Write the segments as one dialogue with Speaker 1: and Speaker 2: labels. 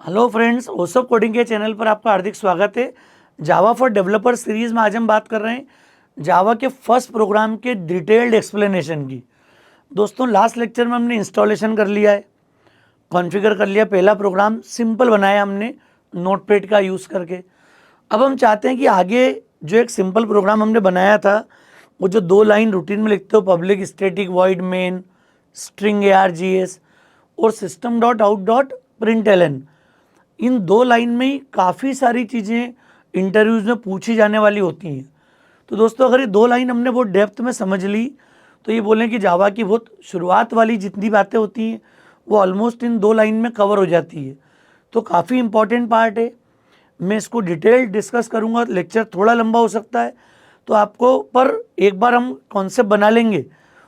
Speaker 1: Hello friends, ओसप coding के channel पर आपका हार्दिक स्वागत है। जावा फॉर डेवलपर सीरीज़ में आज हम बात कर रहे हैं जावा के फर्स्ट प्रोग्राम के डिटेल्ड एक्सप्लेनेशन की। दोस्तों, लास्ट लेक्चर में हमने इंस्टॉलेशन कर लिया है, कॉन्फ़िगर कर लिया, पहला प्रोग्राम सिंपल बनाया हमने नोटपैड का यूज़ करके। अब हम चाहते हैं कि आगे जो एक सिंपल प्रोग्राम हमने बनाया था, वो जो 2 लाइन रूटीन में लिखते हो, public static void main string args और system dot out dot print, इन 2 लाइन में ही काफ़ी सारी चीज़ें इंटरव्यूज़ में पूछी जाने वाली होती हैं। तो दोस्तों, अगर ये 2 लाइन हमने बहुत डेप्थ में समझ ली तो ये बोलें कि जावा की बहुत शुरुआत वाली जितनी बातें होती हैं वो ऑलमोस्ट इन 2 लाइन में कवर हो जाती है। तो काफ़ी इंपॉर्टेंट पार्ट है। मैं इसको डिटेल डिस्कस करूँगा, लेक्चर थोड़ा लंबा हो सकता है तो आपको, पर एक बार हम कॉन्सेप्ट बना लेंगे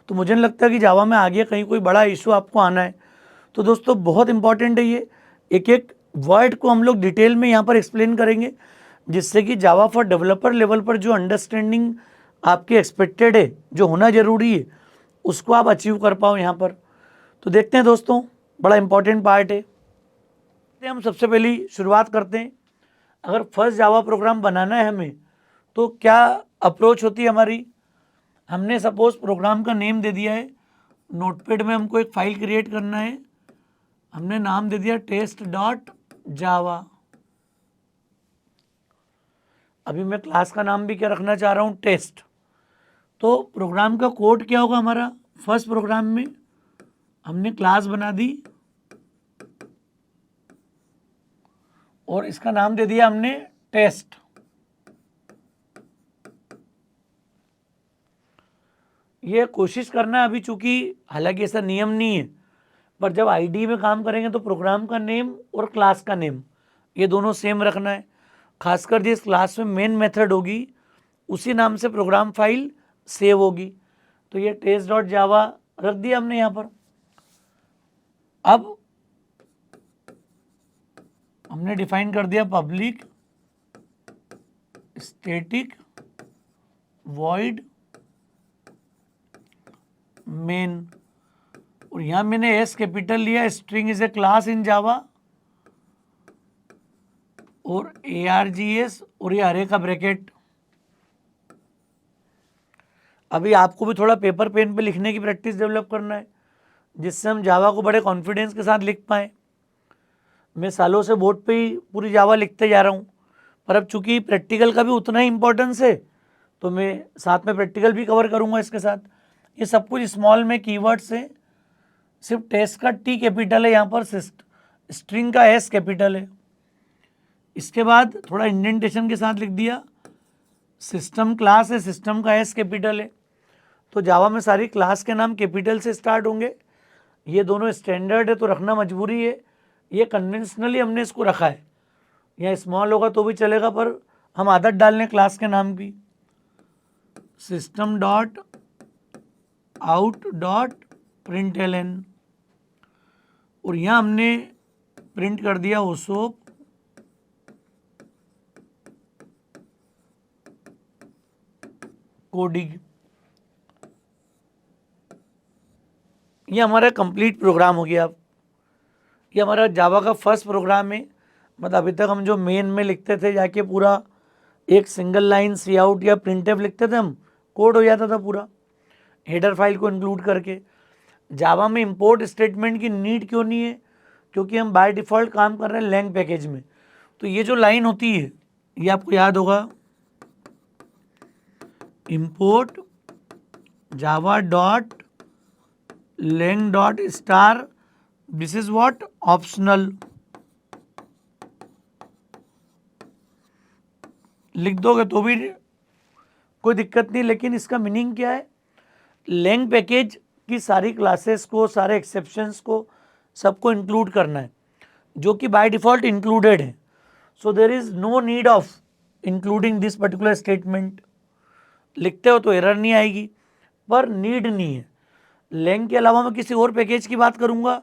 Speaker 1: तो मुझे नहीं लगता कि जावा में आगे कहीं कोई बड़ा इशू आपको आना है। तो दोस्तों, बहुत इंपॉर्टेंट है ये। एक एक वर्ड को हम लोग डिटेल में यहाँ पर एक्सप्लेन करेंगे, जिससे कि जावा फॉर डेवलपर लेवल पर जो अंडरस्टैंडिंग आपकी एक्सपेक्टेड है, जो होना ज़रूरी है, उसको आप अचीव कर पाओ यहाँ पर। तो देखते हैं दोस्तों, बड़ा इंपॉर्टेंट पार्ट है। हम सबसे पहली शुरुआत करते हैं। अगर फर्स्ट जावा प्रोग्राम बनाना है हमें तो क्या अप्रोच होती है हमारी। हमने सपोज प्रोग्राम का नेम दे दिया है, नोटपैड में हमको एक फ़ाइल क्रिएट करना है, हमने नाम दे दिया टेस्ट डॉट जावा। अभी मैं क्लास का नाम भी क्या रखना चाह रहा हूँ, टेस्ट। तो प्रोग्राम का कोड क्या होगा हमारा, फर्स्ट प्रोग्राम में हमने क्लास बना दी और इसका नाम दे दिया हमने टेस्ट। ये कोशिश करना है अभी, चूंकि हालांकि ऐसा नियम नहीं है, पर जब आईडी में काम करेंगे तो प्रोग्राम का नेम और क्लास का नेम ये दोनों सेम रखना है। खासकर जिस क्लास में मेन मेथड होगी उसी नाम से प्रोग्राम फाइल सेव होगी। तो ये टेस्ट डॉट जावा रख दिया हमने यहाँ पर। अब हमने डिफाइन कर दिया पब्लिक स्टैटिक वॉइड मेन, और यहाँ मैंने एस कैपिटल लिया, string is a class in Java, और args और ये अरे का ब्रैकेट। अभी आपको भी थोड़ा पेपर पेन पे लिखने की प्रैक्टिस डेवलप करना है, जिससे हम जावा को बड़े कॉन्फिडेंस के साथ लिख पाएँ। मैं सालों से बोर्ड पे ही पूरी जावा लिखते जा रहा हूँ, पर अब चूंकि प्रैक्टिकल का भी उतना ही इम्पोर्टेंस है तो मैं साथ में प्रैक्टिकल भी कवर करूँगा इसके साथ। ये सब कुछ स्मॉल में कीवर्ड्स है, सिर्फ टेस्ट का टी कैपिटल है यहाँ पर, स्ट्रिंग का एस कैपिटल है। इसके बाद थोड़ा इंडेंटेशन के साथ लिख दिया, सिस्टम क्लास है, सिस्टम का एस कैपिटल है। तो जावा में सारी क्लास के नाम कैपिटल से स्टार्ट होंगे। ये दोनों स्टैंडर्ड है तो रखना मजबूरी है। ये कन्वेंशनली हमने इसको रखा है, या स्मॉल होगा तो भी चलेगा, पर हम आदत डाल लें क्लास के नाम की, system dot out dot println, और यहाँ हमने प्रिंट कर दिया ओसोप कोडिंग। ये हमारा कंप्लीट प्रोग्राम हो गया। अब ये हमारा जावा का फर्स्ट प्रोग्राम है। मतलब अभी तक हम जो मेन में लिखते थे जाके पूरा एक सिंगल लाइन सी आउट या प्रिंटफ लिखते थे, हम कोड हो जाता था पूरा हेडर फाइल को इंक्लूड करके। जावा में इंपोर्ट स्टेटमेंट की नीड क्यों नहीं है, क्योंकि हम बाय डिफ़ॉल्ट काम कर रहे हैं लैंग पैकेज में। तो ये जो लाइन होती है ये आपको याद होगा, import Java dot lang dot star, this is what optional. लिख दोगे तो भी कोई दिक्कत नहीं, लेकिन इसका मीनिंग क्या है, लैंग पैकेज की सारी क्लासेस को, सारे एक्सेप्शंस को, सबको इंक्लूड करना है, जो कि बाय डिफ़ॉल्ट इंक्लूडेड है। So there is no need of including this particular statement. लिखते हो तो एरर नहीं आएगी, पर नीड नहीं है। लैंग के अलावा मैं किसी और पैकेज की बात करूँगा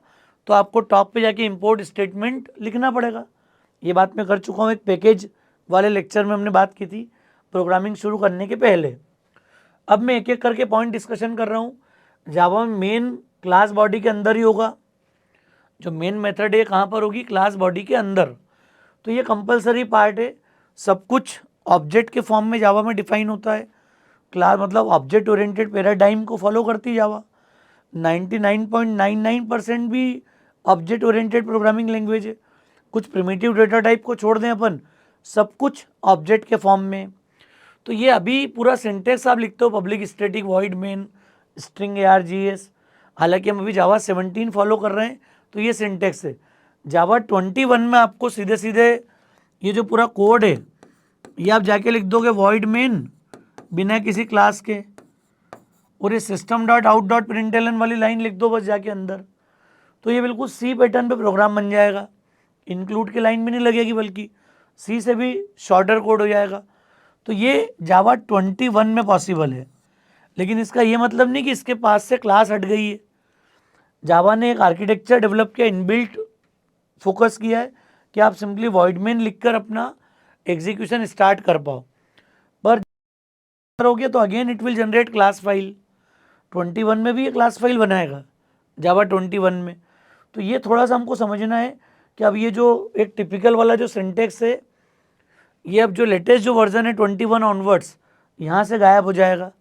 Speaker 1: तो आपको टॉप पे जाके इंपोर्ट स्टेटमेंट लिखना पड़ेगा। ये बात मैं कर चुका हूँ, एक पैकेज वाले लेक्चर में हमने बात की थी प्रोग्रामिंग शुरू करने के पहले। अब मैं एक एक करके पॉइंट डिस्कशन कर रहा हूँ। जावा में मेन क्लास बॉडी के अंदर ही होगा, जो मेन मेथड है कहाँ पर होगी, क्लास बॉडी के अंदर। तो ये कंपलसरी पार्ट है, सब कुछ ऑब्जेक्ट के फॉर्म में जावा में डिफाइन होता है। क्लास मतलब ऑब्जेक्ट ओरिएंटेड पैराडाइम को फॉलो करती जावा। 99.99% भी ऑब्जेक्ट ओरिएंटेड प्रोग्रामिंग लैंग्वेज है। कुछ प्रिमिटिव डेटा टाइप को छोड़ दें अपन, सब कुछ ऑब्जेक्ट के फॉर्म में। तो ये अभी पूरा सिंटेक्स आप लिखते हो, public static void main string ARGS। हालांकि हम अभी जावा 17 फॉलो कर रहे हैं, तो ये सिंटेक्स है। जावा 21 में आपको सीधे सीधे ये जो पूरा कोड है ये आप जाके लिख दोगे वॉइड मेन बिना किसी क्लास के, और ये system.out.println वाली लाइन लिख दो बस जाके अंदर। तो ये बिल्कुल सी पैटर्न पे प्रोग्राम बन जाएगा, इंक्लूड की लाइन भी नहीं लगेगी, बल्कि सी से भी शॉर्टर कोड हो जाएगा। तो ये जावा 21 में पॉसिबल है, लेकिन इसका ये मतलब नहीं कि इसके पास से क्लास हट गई है। जावा ने एक आर्किटेक्चर डेवलप किया, इनबिल्ट फोकस किया है कि आप सिंपली वॉइड मेन लिखकर अपना एग्जीक्यूशन स्टार्ट कर पाओ। पर करोगे तो again it will generate class file. 21 में भी ये क्लास फाइल बनाएगा जावा 21 में। तो ये थोड़ा सा हमको समझना है कि अब ये जो एक टिपिकल वाला जो सिंटेक्स है, ये अब जो लेटेस्ट जो वर्जन है 21 ऑनवर्ड्स यहाँ से गायब हो जाएगा।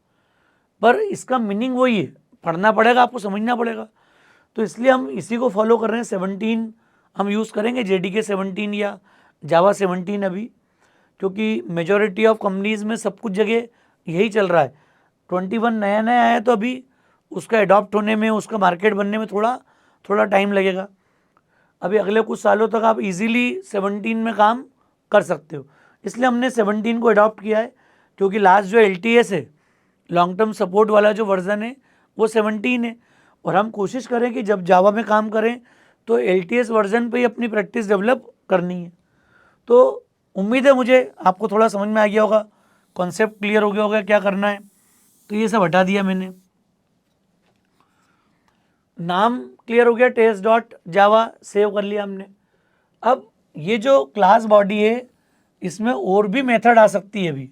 Speaker 1: पर इसका मीनिंग वही है, पढ़ना पड़ेगा, आपको समझना पड़ेगा। तो इसलिए हम इसी को फॉलो कर रहे हैं। 17 हम यूज़ करेंगे, JDK 17 या जावा 17 अभी, क्योंकि मेजॉरिटी ऑफ कंपनीज़ में सब कुछ जगह यही चल रहा है। 21 नया नया आया तो अभी उसका एडॉप्ट होने में, उसका मार्केट बनने में थोड़ा टाइम लगेगा। अभी अगले कुछ सालों तक आप इजीली 17 में काम कर सकते हो। इसलिए हमने 17 को अडॉप्ट किया है, क्योंकि लास्ट जो LTS है, लॉन्ग टर्म सपोर्ट वाला जो वर्जन है, वो 17 है। और हम कोशिश करें कि जब जावा में काम करें तो LTS वर्जन पे ही अपनी प्रैक्टिस डेवलप करनी है। तो उम्मीद है मुझे आपको थोड़ा समझ में आ गया होगा, कॉन्सेप्ट क्लियर हो गया होगा क्या करना है। तो ये सब हटा दिया मैंने, नाम क्लियर हो गया, test.java सेव कर लिया हमने। अब ये जो क्लास बॉडी है, इसमें और भी मेथड आ सकती है, अभी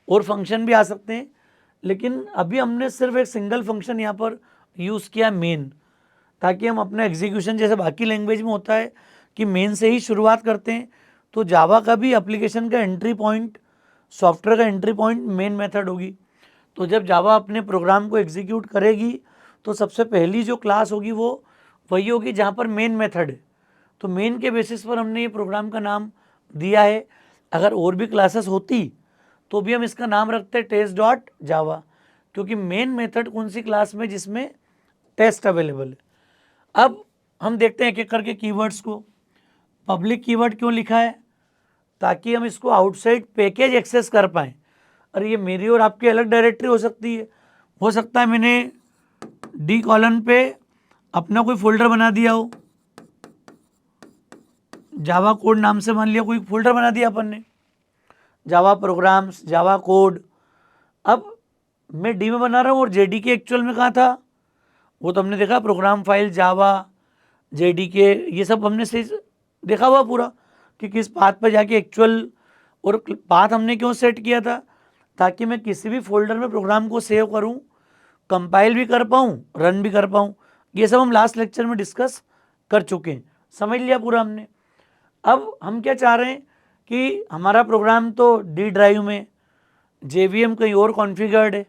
Speaker 1: और फंक्शन भी आ सकते हैं, लेकिन अभी हमने सिर्फ एक सिंगल फंक्शन यहाँ पर यूज़ किया मेन, ताकि हम अपना एग्जीक्यूशन जैसे बाकी लैंग्वेज में होता है कि मेन से ही शुरुआत करते हैं, तो जावा का भी एप्लीकेशन का एंट्री पॉइंट, सॉफ्टवेयर का एंट्री पॉइंट मेन मेथड होगी। तो जब जावा अपने प्रोग्राम को एग्जीक्यूट करेगी तो सबसे पहली जो क्लास होगी वो वही होगी जहाँ पर मेन मेथड है। तो मेन के बेसिस पर हमने ये प्रोग्राम का नाम दिया है। अगर और भी क्लासेस होती तो भी हम इसका नाम रखते test.java, क्योंकि मेन मेथड कौन सी क्लास में, जिसमें टेस्ट अवेलेबल है। अब हम देखते हैं एक एक करके कीवर्ड्स को। पब्लिक कीवर्ड क्यों लिखा है, ताकि हम इसको आउटसाइड पैकेज एक्सेस कर पाएँ। अरे ये मेरी और आपकी अलग डायरेक्टरी हो सकती है, हो सकता है मैंने D कॉलन पे अपना कोई फोल्डर बना दिया हो, जावा कोड नाम से, मान लिया कोई फोल्डर बना दिया अपन ने, जावा प्रोग्राम्स, जावा कोड। अब मैं D में बना रहा हूँ और JDK एक्चुअल में कहाँ था, वो तो हमने देखा प्रोग्राम फाइल जावा JDK, ये सब हमने सही देखा हुआ पूरा कि किस पाथ पर जाके एक्चुअल, और पाथ हमने क्यों सेट किया था, ताकि मैं किसी भी फोल्डर में प्रोग्राम को सेव करूं, कंपाइल भी कर पाऊं, रन भी कर पाऊं। ये सब हम लास्ट लेक्चर में डिस्कस कर चुके हैं, समझ लिया पूरा हमने। अब हम क्या चाह रहे हैं कि हमारा प्रोग्राम तो D ड्राइव में, JVM कहीं और कॉन्फ़िगर्ड है।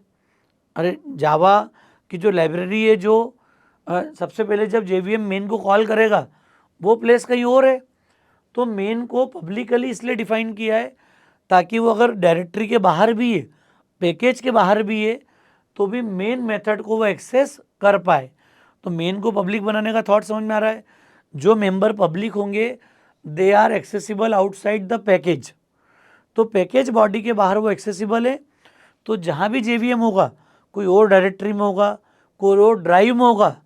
Speaker 1: अरे जावा की जो लाइब्रेरी है, जो सबसे पहले जब JVM मेन को कॉल करेगा वो प्लेस कहीं और है। तो मेन को पब्लिकली इसलिए डिफाइन किया है ताकि वो अगर डायरेक्टरी के बाहर भी है, पैकेज के बाहर भी है, तो भी मेन मेथड को वो एक्सेस कर पाए। तो मेन को पब्लिक बनाने का थॉट समझ में आ रहा है। जो मेंबर पब्लिक होंगे they are accessible outside the package. तो पैकेज बॉडी के बाहर वो एक्सेसिबल है। तो जहाँ भी JVM होगा, कोई और डायरेक्टरी में होगा, कोई और ड्राइव में होगा,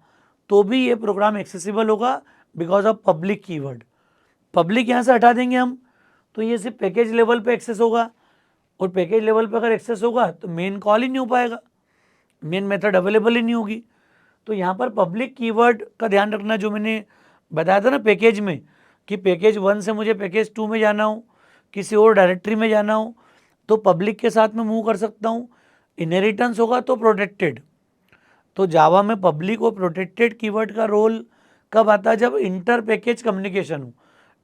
Speaker 1: तो भी ये प्रोग्राम एक्सेसिबल होगा because of public keyword. Public यहाँ से हटा देंगे हम, तो ये सिर्फ पैकेज लेवल पे एक्सेस होगा, और पैकेज लेवल पे अगर एक्सेस होगा तो मेन कॉल ही नहीं हो पाएगा, मेन मेथड अवेलेबल ही नहीं होगी। तो यहाँ पर पब्लिक कीवर्ड का ध्यान रखना, जो मैंने बताया था ना पैकेज में, कि पैकेज 1 से मुझे पैकेज 2 में जाना हो, किसी और डायरेक्टरी में जाना हो, तो पब्लिक के साथ में मूव कर सकता हूँ। इनहेरिटेंस होगा तो प्रोटेक्टेड। तो जावा में पब्लिक और प्रोटेक्टेड कीवर्ड का रोल कब आता है? जब इंटर पैकेज कम्युनिकेशन हो,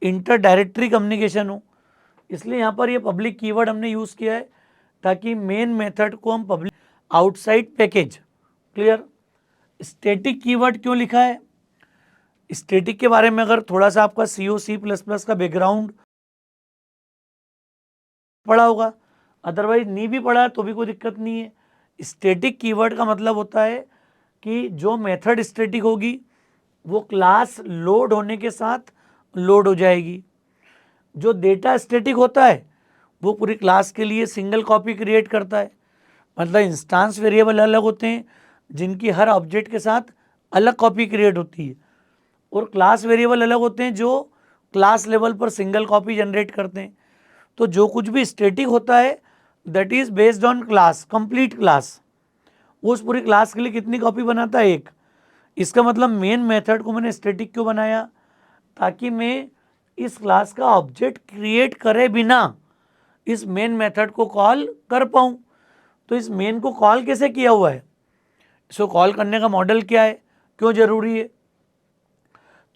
Speaker 1: इंटर डायरेक्टरी कम्युनिकेशन हो। इसलिए यहाँ पर ये पब्लिक कीवर्ड हमने यूज़ किया है ताकि मेन मेथड को हम public outside package. Clear? Static keyword क्यों लिखा है? स्टैटिक के बारे में अगर थोड़ा सा आपका C++ का बैकग्राउंड पढ़ा होगा, अदरवाइज नहीं भी पढ़ा तो भी कोई दिक्कत नहीं है। स्टैटिक कीवर्ड का मतलब होता है कि जो मेथड स्टैटिक होगी वो क्लास लोड होने के साथ लोड हो जाएगी। जो डेटा स्टैटिक होता है वो पूरी क्लास के लिए सिंगल कॉपी क्रिएट करता है। मतलब इंस्टांस वेरिएबल अलग होते हैं जिनकी हर ऑब्जेक्ट के साथ अलग कॉपी क्रिएट होती है, और क्लास वेरिएबल अलग होते हैं जो क्लास लेवल पर सिंगल कॉपी जनरेट करते हैं। तो जो कुछ भी स्टैटिक होता है that is based on class, complete class. उस पूरी क्लास के लिए कितनी कॉपी बनाता है? एक। इसका मतलब मेन मेथड को मैंने स्टैटिक क्यों बनाया? ताकि मैं इस क्लास का ऑब्जेक्ट क्रिएट करे बिना इस मेन मेथड को कॉल कर पाऊँ। तो इस मेन को कॉल कैसे किया हुआ है, इसको कॉल करने का मॉडल क्या है, क्यों ज़रूरी है?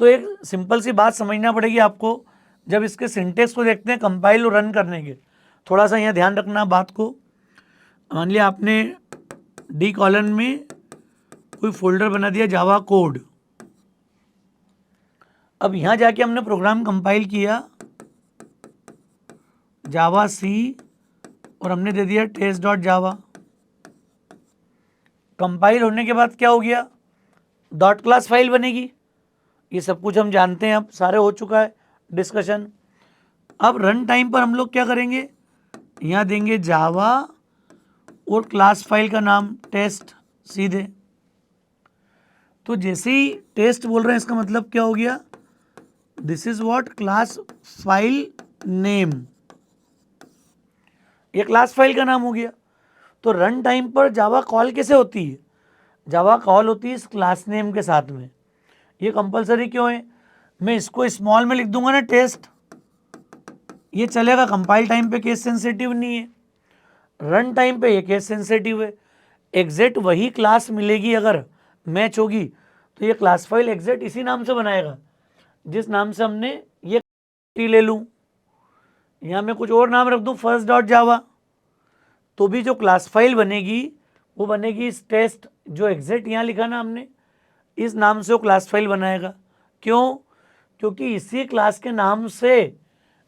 Speaker 1: तो एक सिंपल सी बात समझना पड़ेगी आपको। जब इसके सिंटेक्स को देखते हैं कंपाइल और रन करने के, थोड़ा सा यहाँ ध्यान रखना बात को। मान लिया आपने डी कॉलन में कोई फोल्डर बना दिया जावा कोड। अब यहाँ जाके हमने प्रोग्राम कंपाइल किया जावा सी और हमने दे दिया test.java। कंपाइल होने के बाद क्या हो गया? डॉट क्लास फाइल बनेगी। ये सब कुछ हम जानते हैं, अब सारे हो चुका है डिस्कशन। अब रन टाइम पर हम लोग क्या करेंगे? यहाँ देंगे जावा और क्लास फाइल का नाम टेस्ट सीधे। तो जैसे ही टेस्ट बोल रहे हैं इसका मतलब क्या हो गया? This is what class file name, ये क्लास फाइल का नाम हो गया। तो रन टाइम पर जावा कॉल कैसे होती है? जावा कॉल होती है इस क्लास नेम के साथ में। ये कंपलसरी क्यों है? मैं इसको स्मॉल में लिख दूंगा ना टेस्ट, ये चलेगा। कंपाइल टाइम पे केस सेंसिटिव नहीं है, रन टाइम पे ये केस सेंसिटिव है। एग्जैक्ट वही क्लास मिलेगी अगर मैच होगी तो ये क्लास फाइल एग्जैक्ट इसी नाम से बनाएगा जिस नाम से हमने ये ले लूँ, यहाँ मैं कुछ और नाम रख दूँ first.java, तो भी जो क्लास फाइल बनेगी वो बनेगी इस टेस्ट, जो एग्जैक्ट यहाँ लिखा ना हमने इस नाम से वो क्लास फाइल बनाएगा। क्यों? क्योंकि इसी क्लास के नाम से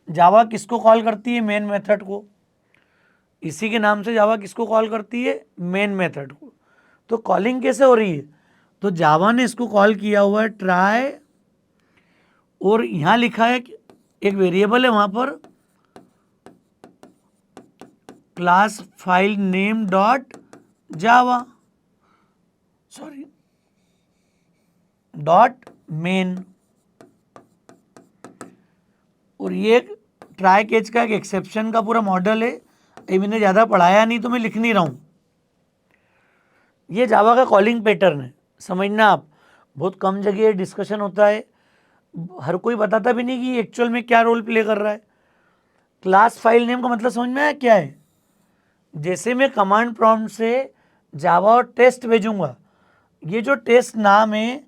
Speaker 1: जावा किसको कॉल करती है? मेन मेथड को। इसी के नाम से जावा किसको कॉल करती है? मेन मेथड को। तो कॉलिंग कैसे हो रही है? तो जावा ने इसको कॉल किया हुआ है ट्राई, और यहाँ लिखा है कि एक वेरिएबल है वहाँ पर क्लास फाइल नेम डॉट जावा, सॉरी डॉट मेन। और ये ट्राई कैच का एक एक्सेप्शन का पूरा मॉडल है। ये मैंने ज़्यादा पढ़ाया नहीं तो मैं लिख नहीं रहा हूँ। ये जावा का कॉलिंग पैटर्न है, समझना आप। बहुत कम जगह डिस्कशन होता है, हर कोई बताता भी नहीं कि एक्चुअल में क्या रोल प्ले कर रहा है। क्लास फाइल नेम का मतलब समझ में आया क्या है? जैसे मैं कमांड प्रॉम्प्ट से जावा और टेस्ट भेजूंगा, ये जो टेस्ट नाम है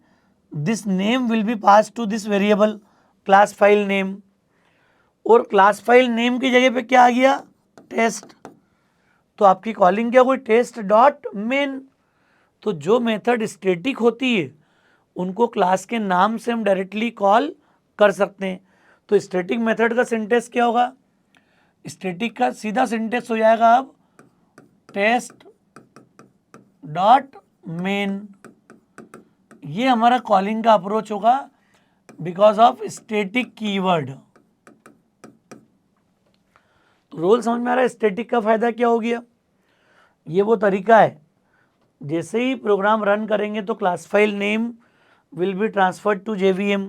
Speaker 1: this name will be pass to this variable class file name, और क्लास फाइल नेम की जगह पे क्या आ गया? टेस्ट। तो आपकी कॉलिंग क्या हुई? Test dot main. तो जो मेथड स्टैटिक होती है उनको क्लास के नाम से हम डायरेक्टली कॉल कर सकते हैं। तो स्टैटिक मेथड का सिंटेक्स क्या होगा? स्टैटिक का सीधा सिंटेक्स हो जाएगा अब टेस्ट डॉट मेन। ये हमारा कॉलिंग का अप्रोच होगा बिकॉज ऑफ स्टैटिक कीवर्ड। तो रोल समझ में आ रहा है? स्टैटिक का फायदा क्या हो गया? ये वो तरीका है, जैसे ही प्रोग्राम रन करेंगे तो class file name will be transferred to JVM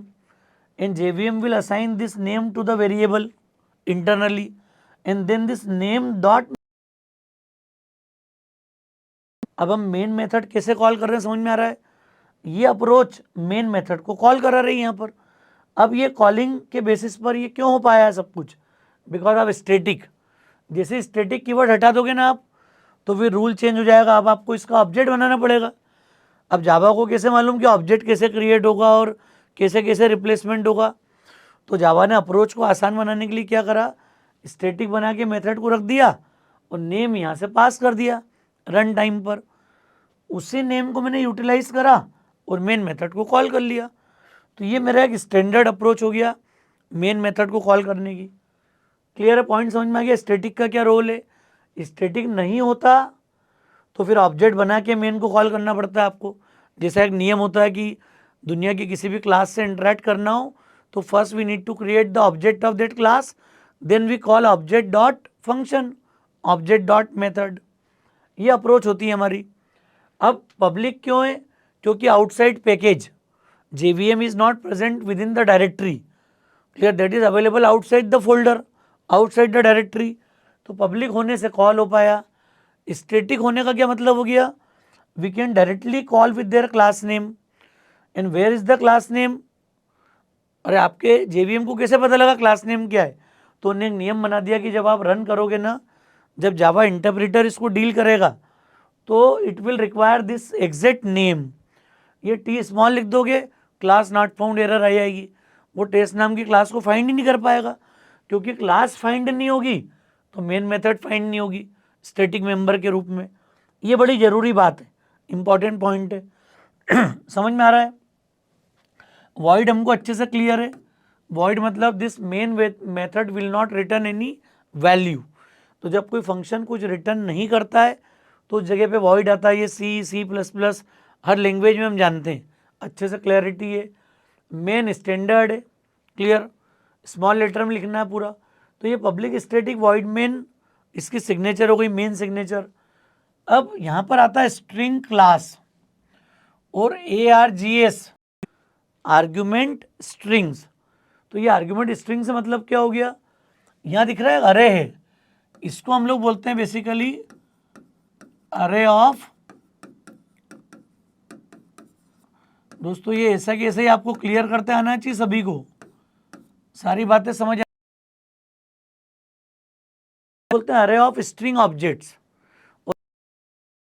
Speaker 1: and JVM will assign this name to the variable internally and then this name dot। अब हम मेन मेथड कैसे कॉल कर रहे हैं समझ में आ रहा है? ये अप्रोच मेन मेथड को कॉल करा रही है यहाँ पर। अब ये कॉलिंग के बेसिस पर ये क्यों हो पाया है सब कुछ? Because of static. जैसे स्टैटिक कीवर्ड हटा दोगे ना आप तो फिर रूल चेंज हो जाएगा। अब आपको इसका ऑब्जेक्ट बनाना पड़ेगा। अब जावा को कैसे मालूम कि ऑब्जेक्ट कैसे क्रिएट होगा और कैसे कैसे रिप्लेसमेंट होगा। तो जावा ने अप्रोच को आसान बनाने के लिए क्या करा, स्टैटिक बना के मेथड को रख दिया और नेम यहाँ से पास कर दिया रन टाइम पर। उसी नेम को मैंने यूटिलाइज करा और मेन मेथड को कॉल कर लिया। तो ये मेरा एक स्टैंडर्ड अप्रोच हो गया मेन मेथड को कॉल करने की। क्लियर है, पॉइंट समझ में आ गया। स्टैटिक का क्या रोल है, स्टैटिक नहीं होता तो फिर ऑब्जेक्ट बना के मेन को कॉल करना पड़ता है आपको। जैसा एक नियम होता है कि दुनिया की किसी भी क्लास से इंटरेक्ट करना हो तो first we need to create the object of that class, then we call object dot function, object dot method. ये अप्रोच होती है हमारी। अब पब्लिक क्यों है, क्योंकि outside package JVM is not present within the directory, clear, that is available outside the folder, outside the directory. तो public होने से कॉल हो पाया। स्टैटिक होने का क्या मतलब हो गया, we can directly call with their class name. And where is the class name, अरे आपके JVM को कैसे पता लगा क्लास नेम क्या है। तो उन्होंने एक नियम बना दिया कि जब आप रन करोगे ना, जब जावा इंटरप्रेटर इसको डील करेगा तो it will require this exact name. ये टी स्मॉल लिख दोगे, क्लास नॉट फाउंड एरर आई आएगी, वो टेस्ट नाम की क्लास को फाइंड ही नहीं कर पाएगा। क्योंकि क्लास फाइंड नहीं होगी तो मेन मेथड फाइंड नहीं होगी स्टैटिक मेंबर के रूप में। ये बड़ी ज़रूरी बात है, इंपॉर्टेंट पॉइंट है। समझ में आ रहा है। वॉइड हमको अच्छे से क्लियर है। वॉइड मतलब this main method will not return any value. तो जब कोई फंक्शन कुछ रिटर्न नहीं करता है तो उस जगह पे वॉइड आता है। ये C++, हर लैंग्वेज में हम जानते हैं, अच्छे से क्लैरिटी है। मेन स्टैंडर्ड है, क्लियर, स्मॉल लेटर में लिखना है पूरा। तो ये पब्लिक स्टैटिक वॉइड मेन, इसकी सिग्नेचर हो गई मेन सिग्नेचर। अब यहाँ पर आता है स्ट्रिंग क्लास और ARGS, आर्ग्यूमेंट स्ट्रिंग्स। तो ये आर्ग्यूमेंट स्ट्रिंग से मतलब क्या हो गया, यहाँ दिख रहा है अरे है, इसको हम लोग बोलते हैं बेसिकली अरे ऑफ। दोस्तों ये ऐसा कि ऐसे ही आपको क्लियर करते आना चाहिए, सभी को सारी बातें समझ बोलते हैं अरे ऑफ स्ट्रिंग ऑब्जेक्ट्स। और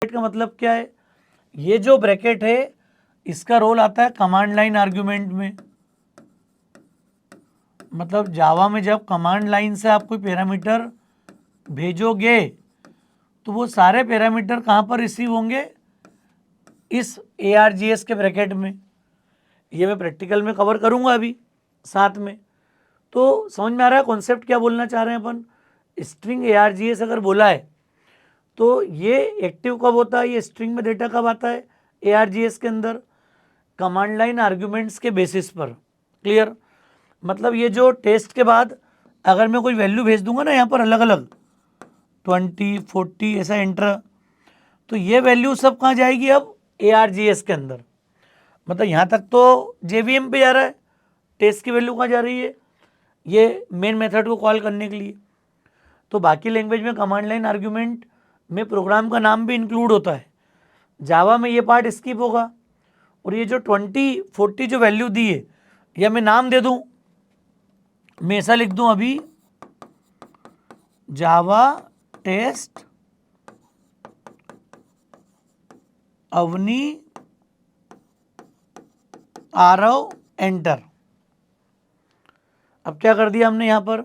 Speaker 1: का मतलब क्या है, ये जो ब्रैकेट है इसका रोल आता है कमांड लाइन आर्ग्यूमेंट में। मतलब जावा में जब कमांड लाइन से आप कोई पैरामीटर भेजोगे तो वो सारे पैरामीटर कहाँ पर रिसीव होंगे, इस ARGS के ब्रैकेट में। ये मैं प्रैक्टिकल में कवर करूँगा अभी साथ में। तो समझ में आ रहा है कॉन्सेप्ट क्या बोलना चाह रहे हैं अपन। स्ट्रिंग ARGS अगर बोला है तो ये एक्टिव कब होता है, ये स्ट्रिंग में डेटा कब आता है ARGS के अंदर, कमांड लाइन आर्ग्यूमेंट्स के बेसिस पर। क्लियर, मतलब ये जो टेस्ट के बाद अगर मैं कोई वैल्यू भेज दूंगा ना यहाँ पर अलग अलग 20, 40 ऐसा एंटर, तो ये वैल्यू सब कहाँ जाएगी अब ARGS के अंदर। मतलब यहाँ तक तो JVM पे जा रहा है, टेस्ट की वैल्यू कहाँ जा रही है, ये मेन मेथड को कॉल करने के लिए। तो बाकी लैंग्वेज में कमांड लाइन आर्ग्यूमेंट में प्रोग्राम का नाम भी इंक्लूड होता है, जावा में ये पार्ट स्किप होगा। और ये जो 20, 40 जो वैल्यू दी है, या मैं नाम दे दूं, मैं ऐसा लिख दूं अभी Java test Avni Aarav enter. अब क्या कर दिया हमने, यहाँ पर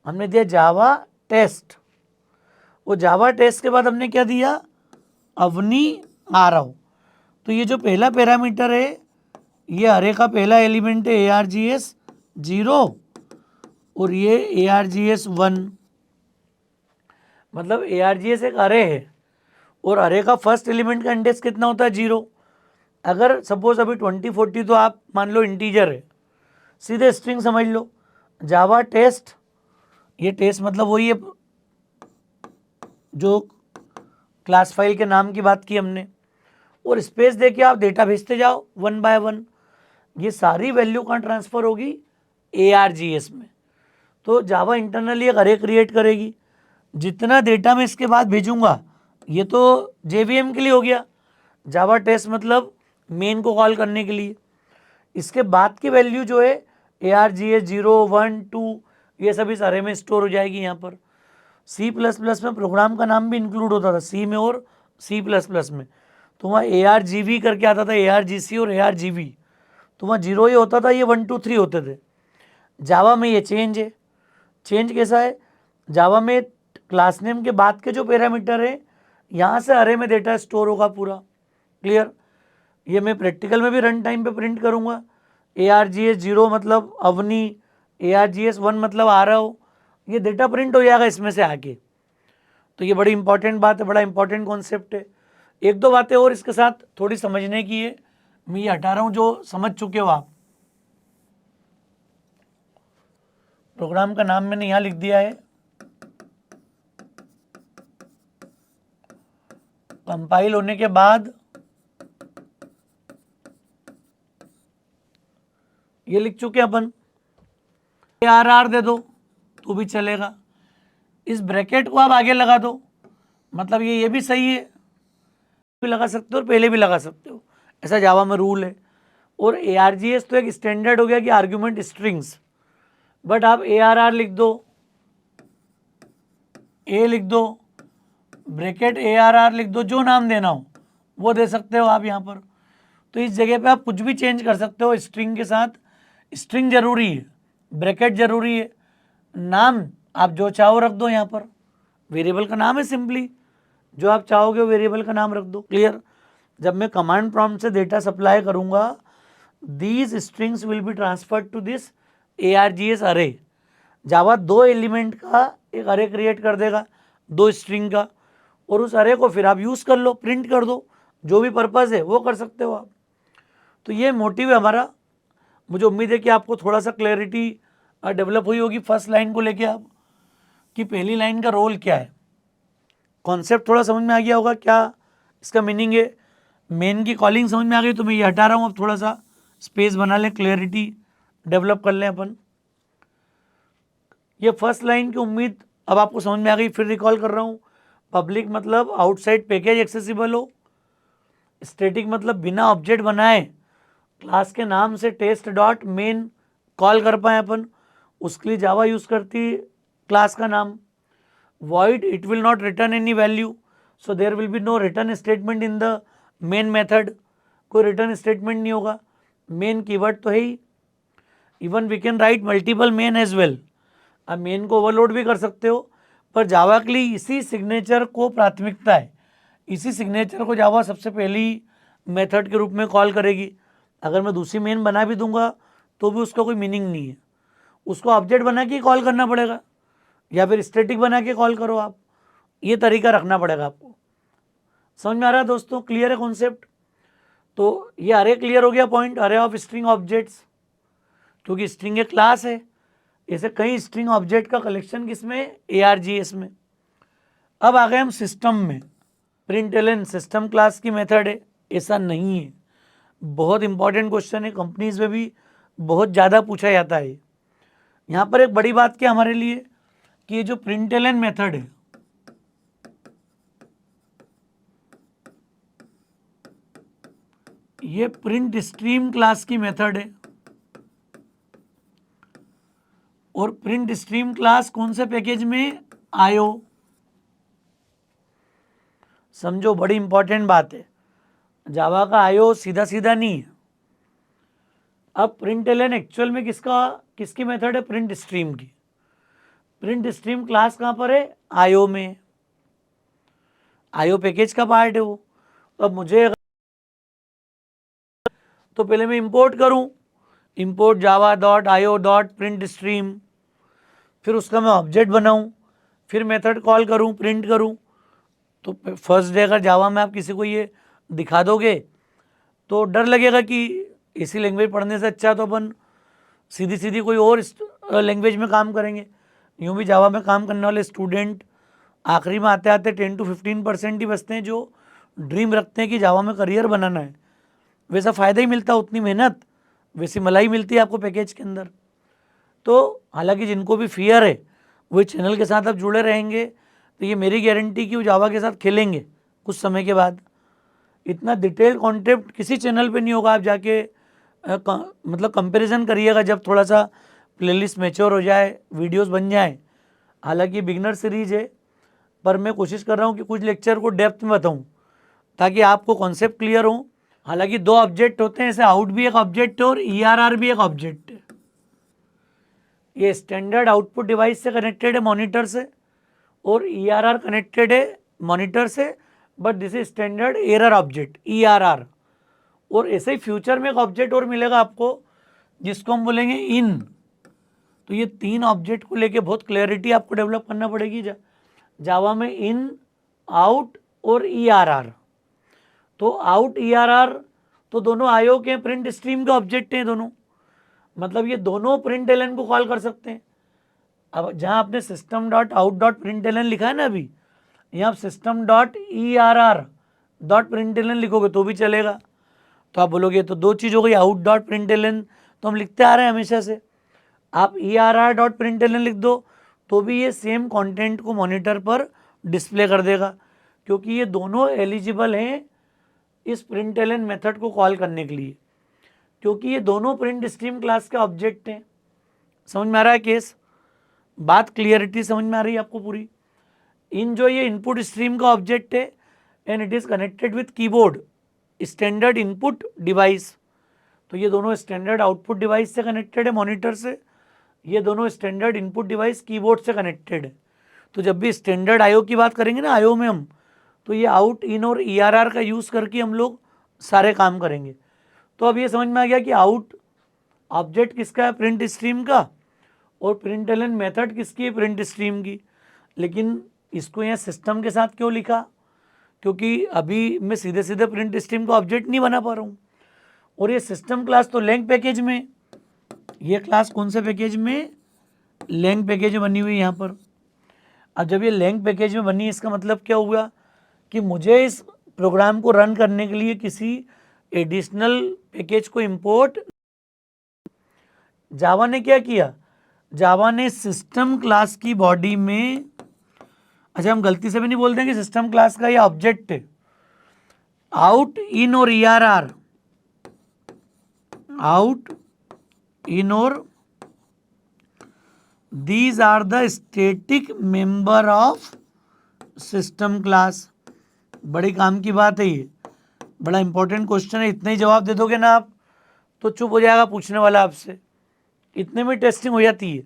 Speaker 1: हमने दिया जावा टेस्ट, वो जावा टेस्ट के बाद हमने क्या दिया, अवनी आरव। तो ये जो पहला पैरामीटर है ये अरे का पहला एलिमेंट है ARGS 0 और ये ARGS 1। मतलब ARGS एक अरे है और अरे का फर्स्ट एलिमेंट का इंडेक्स कितना होता है 0। अगर सपोज अभी 20, 40 तो आप मान लो इंटीजर है, सीधे स्ट्रिंग समझ लो। जावा टेस्ट, ये टेस्ट मतलब वही है जो क्लास फाइल के नाम की बात की हमने, और स्पेस देके आप डेटा भेजते जाओ 1 बाय 1। ये सारी वैल्यू कहाँ ट्रांसफ़र होगी, ARGS में। तो जावा इंटरनली एक अरे क्रिएट करेगी, जितना डेटा मैं इसके बाद भेजूंगा, ये तो JVM के लिए हो गया, जावा टेस्ट मतलब मेन को कॉल करने के लिए। इसके बाद की वैल्यू जो है ARGS 0, 1, 2 ये सब इस अरे में स्टोर हो जाएगी यहाँ पर। C++ में प्रोग्राम का नाम भी इंक्लूड होता था, C में और C++ में, तो वहाँ ARGV करके आता था, ARGC और ARGV। तो वहाँ 0 ही होता था, ये 1 2 3 होते थे। जावा में ये चेंज है। चेंज कैसा है? जावा में क्लास नेम के बाद के जो पैरामीटर है, यहाँ से अरे में डेटा स्टोर होगा पूरा। क्लियर? ये मैं प्रैक्टिकल में भी रन टाइम पे प्रिंट करूँगा। ARGS 0 मतलब अवनी, ARGS 1 मतलब आरव, ये डेटा प्रिंट हो जाएगा इसमें से आके। तो ये बड़ी इंपॉर्टेंट बात है, बड़ा इंपॉर्टेंट कॉन्सेप्ट है। एक दो बातें और इसके साथ थोड़ी समझने की है, मैं ये हटा रहा हूँ जो समझ चुके हो आप। प्रोग्राम का नाम मैंने यहाँ लिख दिया है, कंपाइल होने के बाद ये लिख चुके अपन, ARR दे दो तो भी चलेगा। इस ब्रैकेट को आप आगे लगा दो, मतलब ये भी सही है, भी लगा सकते हो और पहले भी लगा सकते हो, ऐसा जावा में रूल है। और ARGS तो एक स्टैंडर्ड हो गया कि आर्ग्यूमेंट स्ट्रिंग्स, बट आप ARR लिख दो, ए लिख दो, ब्रैकेट ARR लिख दो, जो नाम देना हो वो दे सकते हो आप यहाँ पर। तो इस जगह पे आप कुछ भी चेंज कर सकते हो स्ट्रिंग के साथ। स्ट्रिंग जरूरी है, ब्रैकेट जरूरी है, नाम आप जो चाहो रख दो यहाँ पर, वेरिएबल का नाम है, सिंपली जो आप चाहोगे वेरिएबल का नाम रख दो। क्लियर? जब मैं कमांड प्रॉम्प्ट से डेटा सप्लाई करूँगा, these strings will be transferred to this ARGS array. Java 2 element का एक अरे क्रिएट कर देगा, 2 स्ट्रिंग का, और उस अरे को फिर आप यूज़ कर लो, प्रिंट कर दो, जो भी पर्पज़ है वो कर सकते हो आप। तो ये मोटिव है हमारा। मुझे उम्मीद है कि आपको थोड़ा सा क्लैरिटी डेवलप हुई होगी फर्स्ट लाइन को लेके आप, कि पहली लाइन का रोल क्या है। कॉन्सेप्ट थोड़ा समझ में आ गया होगा, क्या इसका मीनिंग है। मेन की कॉलिंग समझ में आ गई तो मैं ये हटा रहा हूँ, अब थोड़ा सा स्पेस बना लें, क्लैरिटी डेवलप कर लें अपन। ये फर्स्ट लाइन की उम्मीद अब आपको समझ में आ गई, फिर रिकॉल कर रहा हूँ। पब्लिक मतलब आउटसाइड पैकेज एक्सेसिबल हो, स्टैटिक मतलब बिना ऑब्जेक्ट बनाए क्लास के नाम से टेस्ट डॉट मेन कॉल कर पाए अपन, उसके लिए जावा यूज़ करती क्लास का नाम। void it will not return any value, so there will be no return statement in the main method, कोई रिटर्न स्टेटमेंट नहीं होगा, मेन कीवर्ड तो है ही। Even we can write multiple main as well, आप main को overload भी कर सकते हो, पर जावा के लिए इसी सिग्नेचर को प्राथमिकता है, इसी सिग्नेचर को जावा सबसे पहली मेथड के रूप में कॉल करेगी। अगर मैं दूसरी मेन बना भी दूंगा तो भी उसका कोई मीनिंग नहीं है, उसको ऑब्जेक्ट बना के कॉल करना पड़ेगा, या फिर स्टैटिक बना के कॉल करो आप, ये तरीका रखना पड़ेगा आपको। समझ में आ रहा है दोस्तों? क्लियर है कॉन्सेप्ट? तो ये अरे क्लियर हो गया पॉइंट, अरे ऑफ स्ट्रिंग ऑब्जेक्ट्स, क्योंकि स्ट्रिंग एक क्लास है, ऐसे कई स्ट्रिंग ऑब्जेक्ट का कलेक्शन किसमें? ARGS में। अब आ गए हम सिस्टम में। प्रिंटलन सिस्टम क्लास की मेथड है? ऐसा नहीं है, बहुत इंपॉर्टेंट क्वेश्चन है, कंपनीज में भी बहुत ज़्यादा पूछा जाता है। यहाँ पर एक बड़ी बात क्या हमारे लिए, कि ये जो प्रिंटलन मेथड है, ये प्रिंट स्ट्रीम क्लास की मेथड है, और प्रिंट स्ट्रीम क्लास कौन से पैकेज में? आयो। समझो, बड़ी इंपॉर्टेंट बात है, जावा का आयो सीधा सीधा नहीं है। अब प्रिंटलन एक्चुअल में किसकी मेथड है? प्रिंट स्ट्रीम की। प्रिंट स्ट्रीम क्लास कहाँ पर है? आयो में, आयो पैकेज का पार्ट है वो। अब मुझे तो पहले मैं इंपोर्ट करूं, इंपोर्ट जावा डॉट आयो डॉट प्रिंट स्ट्रीम, फिर उसका मैं ऑब्जेक्ट बनाऊं, फिर मेथड कॉल करूं, प्रिंट करूं। तो फर्स्ट डे अगर जावा में आप किसी को ये दिखा दोगे तो डर लगेगा कि इसी लैंग्वेज पढ़ने से अच्छा तो अपन सीधी सीधी कोई और लैंग्वेज में काम करेंगे। यूँ भी जावा में काम करने वाले स्टूडेंट आखिरी में आते आते 10 to 15% ही बचते हैं जो ड्रीम रखते हैं कि जावा में करियर बनाना है। वैसा फ़ायदा ही मिलता, उतनी मेहनत वैसी मलाई मिलती है आपको पैकेज के अंदर। तो हालांकि जिनको भी फियर है वो चैनल के साथ आप जुड़े रहेंगे तो ये मेरी गारंटी कि वो जावा के साथ खेलेंगे कुछ समय के बाद। इतना डिटेल कॉन्सेप्ट किसी चैनल पे नहीं होगा, आप जाके मतलब कंपैरिजन करिएगा जब थोड़ा सा प्लेलिस्ट मैच्योर हो जाए, वीडियोस बन जाए। हालांकि बिगनर सीरीज है, पर मैं कोशिश कर रहा हूँ कि कुछ लेक्चर को डेप्थ में बताऊँ ताकि आपको कॉन्सेप्ट क्लियर हो हालांकि दो ऑब्जेक्ट होते हैं, ऐसे आउट भी एक ऑब्जेक्ट है और ERR भी एक ऑब्जेक्ट है। ये स्टैंडर्ड आउटपुट डिवाइस से कनेक्टेड है मॉनिटर से, और ERR कनेक्टेड है मॉनिटर से, but this is standard error object ERR। और ऐसे ही फ्यूचर में एक ऑब्जेक्ट और मिलेगा आपको जिसको हम बोलेंगे इन। तो ये तीन ऑब्जेक्ट को लेके बहुत क्लैरिटी आपको डेवलप करना पड़ेगी जावा में, इन, आउट और ERR। तो आउट ERR तो दोनों आईओ के प्रिंट स्ट्रीम के ऑब्जेक्ट हैं दोनों, मतलब ये दोनों प्रिंट एलन को कॉल कर सकते हैं। अब जहां आपने system dot out dot println लिखा है ना अभी, यहाँ आप system dot ERR dot println लिखोगे तो भी चलेगा। तो आप बोलोगे तो दो चीज़ हो गई, आउट डॉट प्रिंट एलन तो हम लिखते आ रहे हैं हमेशा से, आप ERR डॉट प्रिंट एलन लिख दो तो भी ये सेम कंटेंट को मॉनिटर पर डिस्प्ले कर देगा, क्योंकि ये दोनों एलिजिबल हैं इस प्रिंट एलन मेथड को कॉल करने के लिए, क्योंकि ये दोनों प्रिंट स्ट्रीम क्लास के ऑब्जेक्ट हैं। समझ में आ रहा है केस? बात क्लियरिटी समझ में आ रही है आपको पूरी? इन जो ये इनपुट स्ट्रीम का ऑब्जेक्ट है and it is connected with keyboard standard input device, तो ये दोनों स्टैंडर्ड आउटपुट डिवाइस से कनेक्टेड है मॉनिटर से, ये दोनों स्टैंडर्ड इनपुट डिवाइस कीबोर्ड से कनेक्टेड है। तो जब भी स्टैंडर्ड आईओ की बात करेंगे ना आईओ में हम, तो ये आउट, इन और ERR का यूज़ करके हम लोग सारे काम करेंगे। तो अब ये समझ में आ गया कि आउट ऑब्जेक्ट किसका है, प्रिंट स्ट्रीम का, और प्रिंट एलन मेथड किसकी है, प्रिंट स्ट्रीम की। लेकिन इसको यहाँ सिस्टम के साथ क्यों लिखा, क्योंकि अभी मैं सीधे सीधे प्रिंट स्ट्रीम का ऑब्जेक्ट नहीं बना पा रहा हूँ, और ये सिस्टम क्लास तो लैंग पैकेज में, ये क्लास कौन से पैकेज में, लैंग पैकेज में बनी हुई यहाँ पर। अब जब ये लैंग पैकेज में बनी, इसका मतलब क्या हुआ कि मुझे इस प्रोग्राम को रन करने के लिए किसी एडिशनल पैकेज को इंपोर्ट, जावा ने क्या किया, जावा ने सिस्टम क्लास की बॉडी में, अच्छा हम गलती से भी नहीं बोलते हैं कि सिस्टम क्लास का ये ऑब्जेक्ट है, आउट, इन और ERR, आउट, इन और these are the static member of system class. बड़ी काम की बात है ये, बड़ा इंपॉर्टेंट क्वेश्चन है। इतना ही जवाब दे दोगे ना आप तो चुप हो जाएगा पूछने वाला आपसे। इतने में टेस्टिंग हो जाती है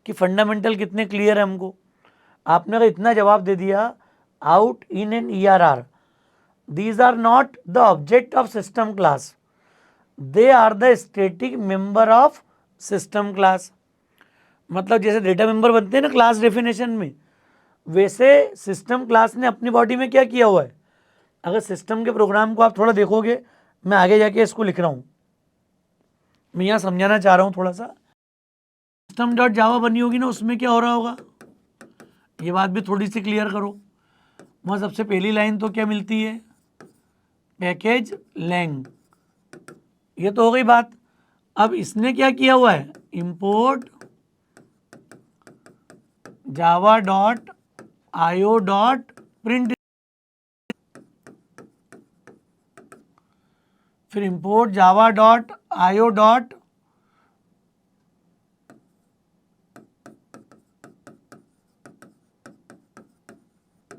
Speaker 1: कि फंडामेंटल कितने क्लियर है हमको। आपने अगर इतना जवाब दे दिया, out, in and ERR, these are not the object of system class, they are the static member of system class। मतलब जैसे डेटा मेंबर बनते हैं ना क्लास डेफिनेशन में, वैसे सिस्टम क्लास ने अपनी बॉडी में क्या किया हुआ है। अगर सिस्टम के प्रोग्राम को आप थोड़ा देखोगे, मैं आगे जाके इसको लिख रहा हूँ, मैं यहाँ समझाना चाह रहा हूँ थोड़ा सा। सिस्टम डॉट जावा बनी होगी ना, उसमें क्या हो रहा होगा, ये बात भी थोड़ी सी क्लियर करो। वहाँ सबसे पहली लाइन तो क्या मिलती है, पैकेज लैंग, ये तो हो गई बात। अब इसने क्या किया हुआ है, import Java dot IO dot print, फिर import Java dot IO dot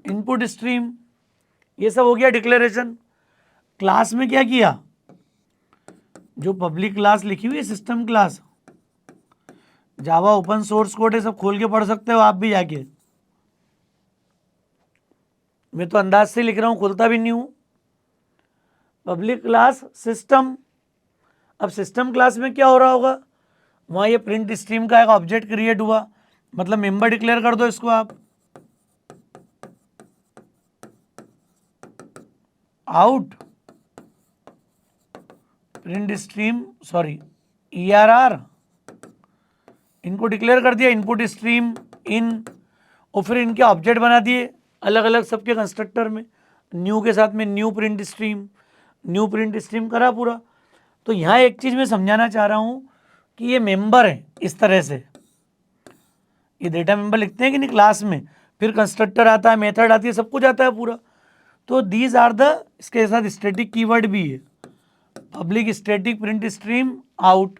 Speaker 1: input stream, ये सब हो गया डिक्लेरेशन। क्लास में क्या किया, जो पब्लिक क्लास लिखी हुई है सिस्टम क्लास, जावा ओपन सोर्स कोड है, सब खोल के पढ़ सकते हो आप भी जाके, मैं तो अंदाज से लिख रहा हूँ, खुलता भी नहीं हूँ। पब्लिक क्लास सिस्टम, अब सिस्टम क्लास में क्या हो रहा होगा, वहाँ ये प्रिंट स्ट्रीम का एक ऑब्जेक्ट क्रिएट हुआ, मतलब मेंबर डिक्लेयर कर दो इसको आप, out, print stream, sorry ERR, इनको डिक्लेयर कर दिया, इनपुट स्ट्रीम, इन, और फिर इनके ऑब्जेक्ट बना दिए अलग अलग सबके कंस्ट्रक्टर में, न्यू के साथ में न्यू प्रिंट स्ट्रीम करा पूरा। तो यहाँ एक चीज़ मैं समझाना चाह रहा हूँ कि ये मेंबर है, इस तरह से ये डेटा मेंबर लिखते हैं कि नहीं क्लास में, फिर कंस्ट्रक्टर आता है, मेथड आती है, सब कुछ आता है पूरा। तो दीज आर द, इसके साथ स्टैटिक कीवर्ड भी है, public static print stream out,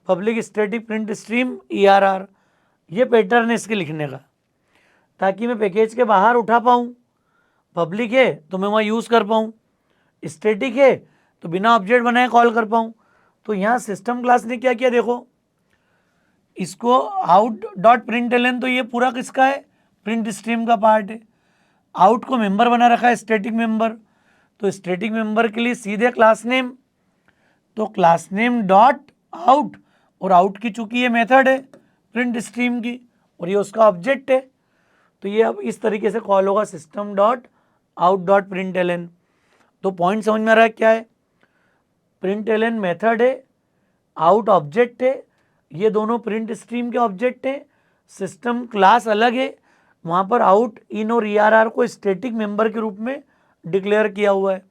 Speaker 1: public static print stream ERR, ये पैटर्न है इसके लिखने का, ताकि मैं पैकेज के बाहर उठा पाऊँ। पब्लिक है तो मैं वहाँ यूज़ कर पाऊँ, स्टैटिक है तो बिना ऑब्जेक्ट बनाए कॉल कर पाऊँ। तो यहाँ सिस्टम क्लास ने क्या किया, देखो इसको आउट डॉट प्रिंटलन, तो ये पूरा किसका है, प्रिंट स्ट्रीम का पार्ट है। आउट को मेंबर बना रखा है, स्टैटिक मेंबर, तो स्टैटिक मेंबर के लिए सीधे क्लास नेम, तो क्लास नेम डॉट आउट, और आउट की चूंकि ये मेथड है प्रिंट स्ट्रीम की और ये उसका ऑब्जेक्ट है, तो ये अब इस तरीके से कॉल होगा system dot out dot println. तो पॉइंट समझ में आ रहा है क्या है, प्रिंट एलन मेथड है, आउट ऑब्जेक्ट है, ये दोनों प्रिंट स्ट्रीम के ऑब्जेक्ट हैं, सिस्टम क्लास अलग है, वहाँ पर आउट इन और ERR को स्टैटिक मेंबर के रूप में डिक्लेयर किया हुआ है।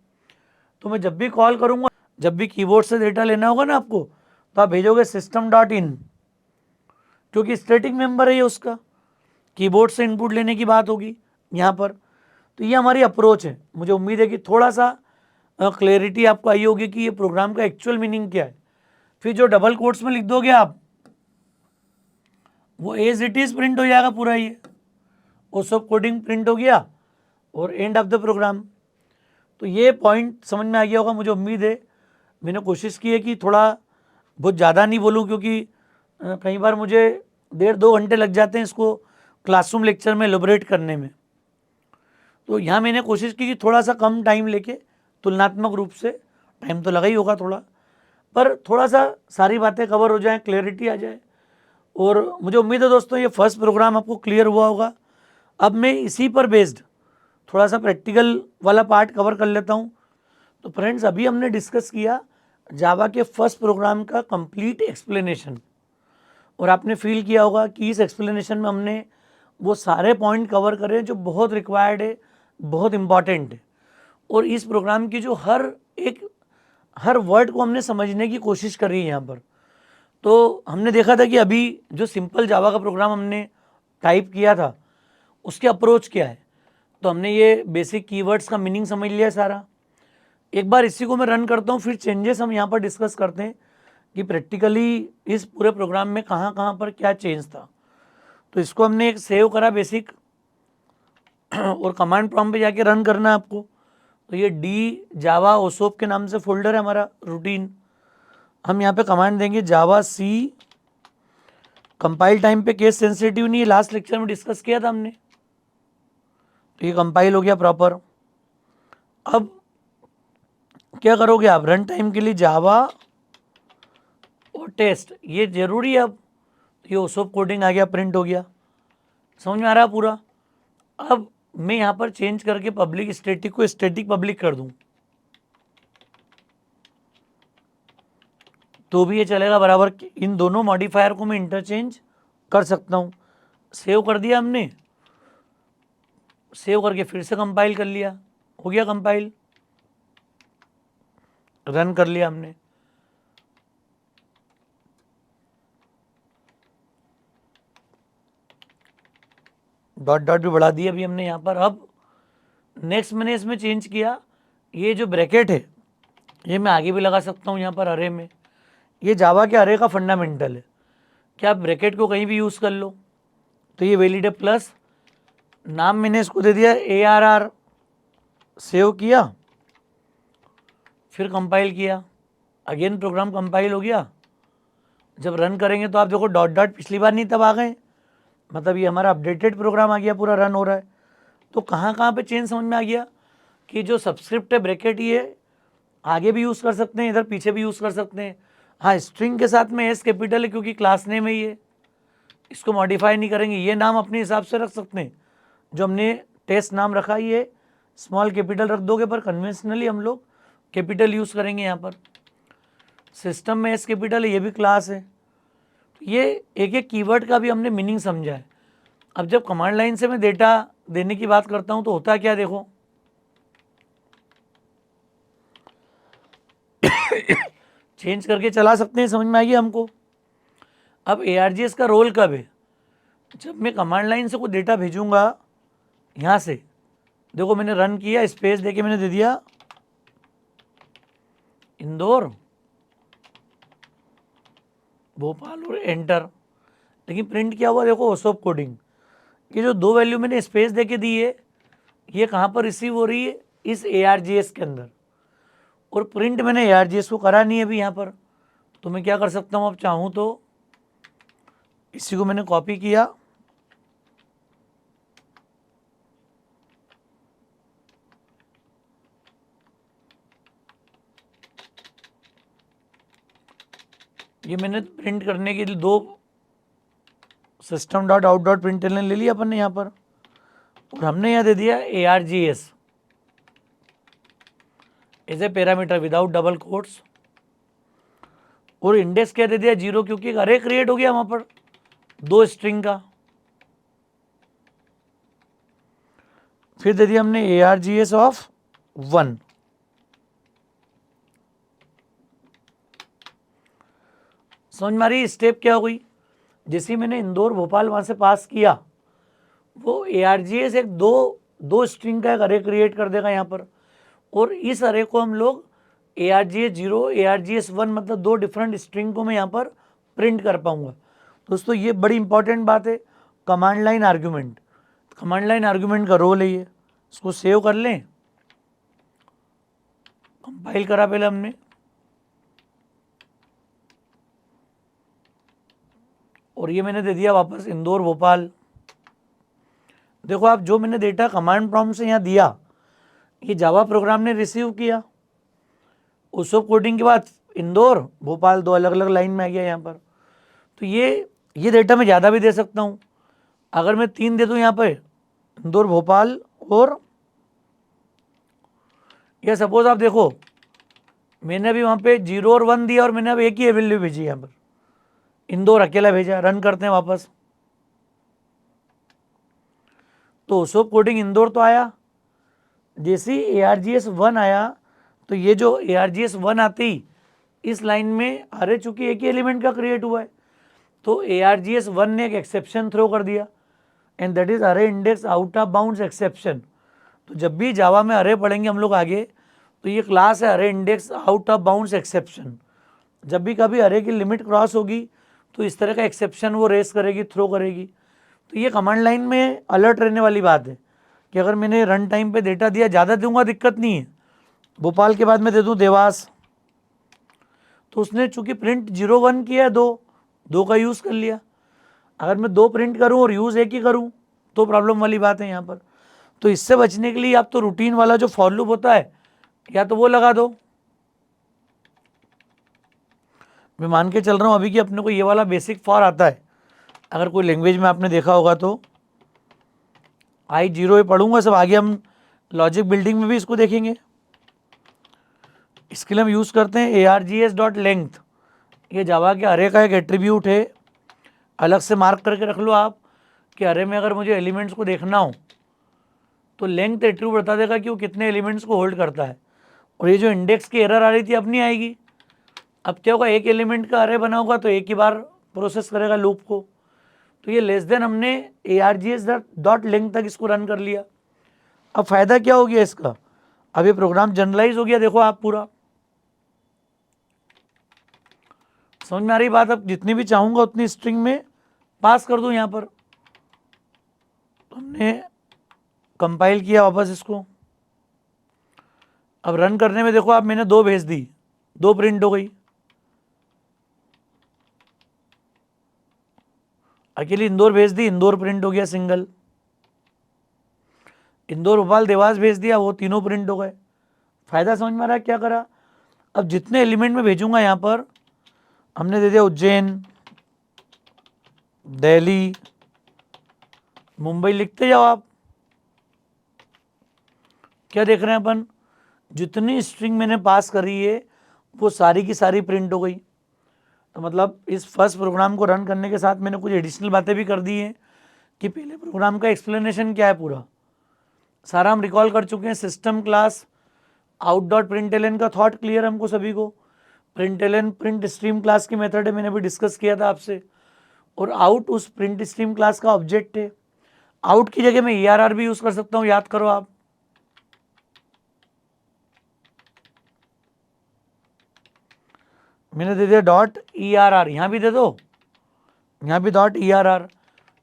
Speaker 1: तो मैं जब भी कॉल करूँगा, जब भी कीबोर्ड से डेटा लेना होगा ना आपको, तो आप भेजोगे सिस्टम डॉट इन, क्योंकि स्टैटिक मेंबर है ये उसका, कीबोर्ड से इनपुट लेने की बात होगी यहाँ पर। तो ये हमारी अप्रोच है। मुझे उम्मीद है कि थोड़ा सा क्लैरिटी आपको आई होगी कि ये प्रोग्राम का एक्चुअल मीनिंग क्या है। फिर जो डबल कोट्स में लिख दोगे आप, वो एज इट इज़ प्रिंट हो जाएगा पूरा, ये ओसोप कोडिंग प्रिंट हो गया और एंड ऑफ द प्रोग्राम। तो ये पॉइंट समझ में आ गया होगा, मुझे उम्मीद है। मैंने कोशिश की है कि थोड़ा बहुत ज़्यादा नहीं बोलूँ, क्योंकि कई बार मुझे 1.5-2 घंटे लग जाते हैं इसको क्लासरूम लेक्चर में एलोबरेट करने में। तो यहाँ मैंने कोशिश की कि थोड़ा सा कम टाइम लेके, तुलनात्मक रूप से टाइम तो लगा ही होगा थोड़ा, पर थोड़ा सा सारी बातें कवर हो जाएं, क्लैरिटी आ जाए। और मुझे उम्मीद है दोस्तों ये फर्स्ट प्रोग्राम आपको क्लियर हुआ होगा। अब मैं इसी पर बेस्ड थोड़ा सा प्रैक्टिकल वाला पार्ट कवर कर लेता हूँ। तो फ्रेंड्स, अभी हमने डिस्कस किया जावा के फर्स्ट प्रोग्राम का कंप्लीट एक्सप्लेनेशन, और आपने फील किया होगा कि इस एक्सप्लेनेशन में हमने वो सारे पॉइंट कवर करे जो बहुत रिक्वायर्ड है, बहुत इम्पॉर्टेंट है, और इस प्रोग्राम की जो हर वर्ड को हमने समझने की कोशिश करी है यहाँ पर। तो हमने देखा था कि अभी जो सिंपल जावा का प्रोग्राम हमने टाइप किया था उसके अप्रोच क्या है, तो हमने ये बेसिक कीवर्ड्स का मीनिंग समझ लिया सारा। एक बार इसी को मैं रन करता हूँ, फिर चेंजेस हम यहाँ पर डिस्कस करते हैं कि प्रैक्टिकली इस पूरे प्रोग्राम में कहाँ कहाँ पर क्या चेंज था। तो इसको हमने एक सेव करा बेसिक, और कमांड प्रॉम्प्ट पे जाके रन करना है आपको। तो ये डी जावा ओसोप के नाम से फोल्डर है हमारा रूटीन। हम यहाँ पे कमांड देंगे जावा सी, कंपाइल टाइम पे केस सेंसिटिव नहीं है, लास्ट लेक्चर में डिस्कस किया था हमने। तो ये कंपाइल हो गया प्रॉपर। अब क्या करोगे आप, रन टाइम के लिए जावा और टेस्ट, ये जरूरी है। अब ये ओसोप कोडिंग आ गया, प्रिंट हो गया, समझ में आ रहा है पूरा। अब मैं यहाँ पर चेंज करके पब्लिक स्टैटिक को स्टैटिक पब्लिक कर दूँ तो भी ये चलेगा बराबर। इन दोनों मॉडिफायर को मैं इंटरचेंज कर सकता हूँ। सेव कर दिया हमने, सेव करके फिर से कंपाइल कर लिया, हो गया कंपाइल, रन कर लिया हमने। डॉट डॉट भी बढ़ा दिया अभी हमने यहाँ पर। अब नेक्स्ट मैंने इसमें चेंज किया, ये जो ब्रैकेट है ये मैं आगे भी लगा सकता हूँ यहाँ पर अरे में। ये जावा के अरे का फंडामेंटल है कि आप ब्रैकेट को कहीं भी यूज़ कर लो। तो ये वैलिड है प्लस, नाम मैंने इसको दे दिया ARR, सेव किया, फिर कंपाइल किया, अगेन प्रोग्राम कंपाइल हो गया। जब रन करेंगे तो आप देखो डॉट डॉट पिछली बार नहीं तब आ गए, मतलब ये हमारा अपडेटेड प्रोग्राम आ गया, पूरा रन हो रहा है। तो कहाँ कहाँ पे चेंज समझ में आ गया कि जो सब्सक्रिप्ट है ब्रैकेट ये आगे भी यूज़ कर सकते हैं, इधर पीछे भी यूज़ कर सकते हैं। हाँ, स्ट्रिंग के साथ में एस कैपिटल है क्योंकि क्लास नेम है ये, इसको मॉडिफाई नहीं करेंगे। ये नाम अपने हिसाब से रख सकते हैं, जो हमने टेस्ट नाम रखा ये स्मॉल कैपिटल रख दोगे, पर कन्वेंशनली हम लोग कैपिटल यूज़ करेंगे यहाँ पर। सिस्टम में एस कैपिटल है, ये भी क्लास है। ये एक एक कीवर्ड का भी हमने मीनिंग समझा है। अब जब कमांड लाइन से मैं डेटा देने की बात करता हूँ तो होता क्या, देखो चेंज करके चला सकते हैं, समझ में आइए हमको। अब ARGS का रोल कब है, जब मैं कमांड लाइन से कोई डेटा भेजूंगा यहाँ से, देखो मैंने रन किया, स्पेस देके मैंने दे दिया इंदौर भोपाल और एंटर, लेकिन प्रिंट क्या हुआ, देखो ओसोप कोडिंग। ये जो 2 वैल्यू मैंने स्पेस देके दी है, ये कहाँ पर रिसीव हो रही है, इस ARGS के अंदर। और प्रिंट मैंने ARGS को करा नहीं है अभी यहाँ पर, तो मैं क्या कर सकता हूँ, अब चाहूँ तो इसी को मैंने कॉपी किया, ये मैंने प्रिंट करने के लिए दो system dot out dot print ले लिया अपन ने यहाँ पर, और हमने यहाँ दे दिया ARGS as a parameter without double quotes, और इंडेक्स क्या दे दिया 0, क्योंकि एक अरे क्रिएट हो गया वहाँ पर 2 स्ट्रिंग का। फिर दे दिया हमने ARGS ऑफ 1। समझ में आ रही स्टेप क्या हो गई, जैसे मैंने इंदौर भोपाल वहाँ से पास किया, वो ARGS एक दो स्ट्रिंग का एक अरे क्रिएट कर देगा यहाँ पर, और इस अरे को हम लोग ARGS 0 ARGS 1 मतलब 2 डिफरेंट स्ट्रिंग को मैं यहाँ पर प्रिंट कर पाऊंगा। दोस्तों ये बड़ी इंपॉर्टेंट बात है, command line argument. Command line argument का रोल है ये, इसको सेव कर लें, कंपाइल करा पहले हमने, और ये मैंने दे दिया वापस इंदौर भोपाल। देखो आप, जो मैंने डेटा कमांड प्रॉम्प्ट से यहाँ दिया, ये जावा प्रोग्राम ने रिसीव किया, उस सब कोडिंग के बाद इंदौर भोपाल 2 अलग अलग लाइन में आ गया यहाँ पर। तो ये डेटा मैं ज़्यादा भी दे सकता हूँ, अगर मैं 3 दे दूँ यहाँ पर इंदौर भोपाल, और या सपोज आप देखो मैंने अभी वहाँ पे 0 और 1 दिया, और मैंने अब एक ही वैल्यू भेजी यहाँ पर, इंदौर अकेला भेजा। रन करते हैं वापस, तो सब कोडिंग इंदौर तो आया, जैसे ही ARGS 1 आया, तो ये जो ARGS 1 आती इस लाइन में अरे चूंकि एक ही एलिमेंट का क्रिएट हुआ है, तो ARGS 1 ने एक एक्सेप्शन थ्रो कर दिया, एंड दैट इज अरे index out of bounds exception. तो जब भी जावा में अरे पढ़ेंगे हम लोग आगे, तो ये क्लास है अरे index out of bounds exception. जब भी कभी अरे की लिमिट क्रॉस होगी, तो इस तरह का एक्सेप्शन वो रेस करेगी, थ्रो करेगी। तो ये कमांड लाइन में अलर्ट रहने वाली बात है कि अगर मैंने रन टाइम पे डेटा दिया, ज़्यादा दूंगा दिक्कत नहीं है, भोपाल के बाद मैं दे दूं देवास, तो उसने चूंकि प्रिंट 0 1 किया है, दो का यूज़ कर लिया। अगर मैं 2 प्रिंट करूं और यूज़ एक ही करूं, तो प्रॉब्लम वाली बात है यहाँ पर। तो इससे बचने के लिए आप तो रूटीन वाला जो फॉर लूप होता है, या तो वो लगा दो। मैं मान के चल रहा हूँ अभी कि अपने को ये वाला बेसिक फॉर आता है, अगर कोई लैंग्वेज में आपने देखा होगा तो I0 ये पढ़ूंगा सब, आगे हम लॉजिक बिल्डिंग में भी इसको देखेंगे। इसके लिए हम यूज़ करते हैं ARGS डॉट लेंथ। ये जावा के अरे का एक एट्रीब्यूट है, अलग से मार्क करके रख लो आप कि अरे में अगर मुझे एलिमेंट्स को देखना हो, तो लेंथ एट्रीब्यूट बता देगा कि वो कितने एलिमेंट्स को होल्ड करता है। और ये जो इंडेक्स की एरर आ रही थी अब नहीं आएगी। अब क्या होगा, एक एलिमेंट का अरे बना होगा तो एक ही बार प्रोसेस करेगा लूप को। तो ये लेस देन हमने ARGS डॉट लेंथ तक इसको रन कर लिया। अब फ़ायदा क्या हो गया इसका, अब ये प्रोग्राम जनरलाइज हो गया। देखो आप पूरा समझ में आ रही बात। अब जितनी भी चाहूँगा उतनी स्ट्रिंग में पास कर दूँ यहाँ पर। तो हमने कंपाइल किया वापस इसको, अब रन करने में देखो आप, मैंने 2 भेज दी, 2 प्रिंट हो गई। अकेली इंदौर भेज दी, इंदौर प्रिंट हो गया सिंगल। इंदौर भोपाल देवास भेज दिया, वो तीनों प्रिंट हो गए। फायदा समझ में आ रहा है क्या करा। अब जितने एलिमेंट में भेजूंगा यहाँ पर, हमने दे दिया उज्जैन, दिल्ली, मुंबई, लिखते जाओ आप। क्या देख रहे हैं अपन, जितनी स्ट्रिंग मैंने पास करी है वो सारी की सारी प्रिंट हो गई। तो मतलब इस फर्स्ट प्रोग्राम को रन करने के साथ मैंने कुछ एडिशनल बातें भी कर दी हैं कि पहले प्रोग्राम का एक्सप्लेनेशन क्या है, पूरा सारा हम रिकॉल कर चुके हैं। System class out dot print का थॉट क्लियर हमको सभी को। प्रिंट स्ट्रीम क्लास की मेथड है, मैंने भी डिस्कस किया था आपसे। और आउट उस प्रिंट स्ट्रीम क्लास का ऑब्जेक्ट है। आउट की जगह मैं ERR भी यूज़ कर सकता हूँ, याद करो आप। मैंने दे दिया डॉट ERR, यहाँ भी दे दो, यहाँ भी dot ERR,